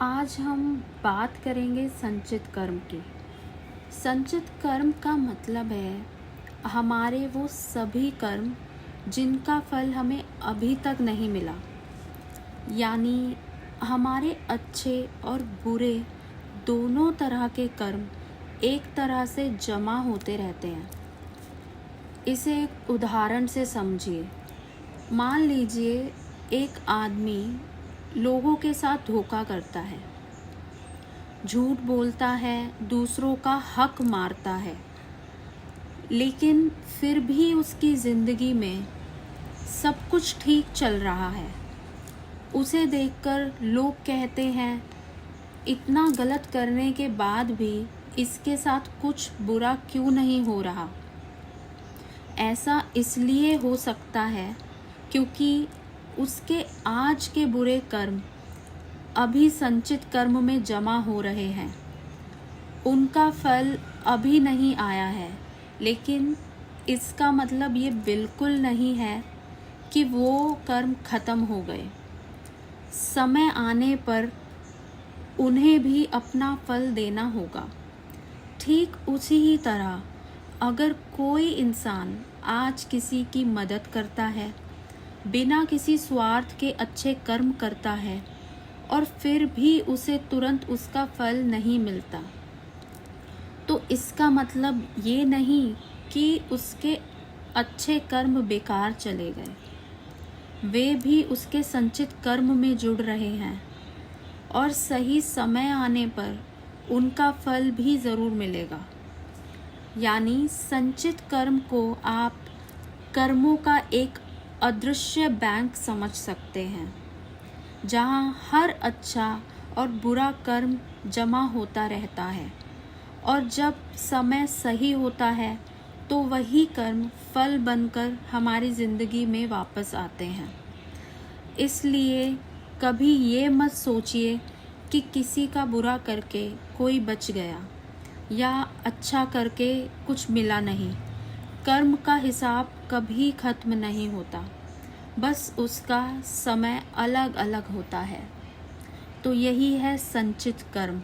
आज हम बात करेंगे संचित कर्म की। संचित कर्म का मतलब है हमारे वो सभी कर्म जिनका फल हमें अभी तक नहीं मिला, यानी हमारे अच्छे और बुरे दोनों तरह के कर्म एक तरह से जमा होते रहते हैं। इसे एक उदाहरण से समझिए। मान लीजिए एक आदमी लोगों के साथ धोखा करता है, झूठ बोलता है, दूसरों का हक मारता है, लेकिन फिर भी उसकी ज़िंदगी में सब कुछ ठीक चल रहा है। उसे देखकर लोग कहते हैं इतना गलत करने के बाद भी इसके साथ कुछ बुरा क्यों नहीं हो रहा। ऐसा इसलिए हो सकता है क्योंकि उसके आज के बुरे कर्म अभी संचित कर्म में जमा हो रहे हैं। उनका फल अभी नहीं आया है, लेकिन इसका मतलब ये बिल्कुल नहीं है कि वो कर्म खत्म हो गए। समय आने पर उन्हें भी अपना फल देना होगा। ठीक उसी ही तरह अगर कोई इंसान आज किसी की मदद करता है, बिना किसी स्वार्थ के अच्छे कर्म करता है और फिर भी उसे तुरंत उसका फल नहीं मिलता, तो इसका मतलब ये नहीं कि उसके अच्छे कर्म बेकार चले गए। वे भी उसके संचित कर्म में जुड़ रहे हैं और सही समय आने पर उनका फल भी ज़रूर मिलेगा। यानी संचित कर्म को आप कर्मों का एक अदृश्य बैंक समझ सकते हैं, जहाँ हर अच्छा और बुरा कर्म जमा होता रहता है और जब समय सही होता है तो वही कर्म फल बनकर हमारी ज़िंदगी में वापस आते हैं। इसलिए कभी ये मत सोचिए कि किसी का बुरा करके कोई बच गया या अच्छा करके कुछ मिला नहीं। कर्म का हिसाब कभी ख़त्म नहीं होता, बस उसका समय अलग अलग होता है। तो यही है संचित कर्म।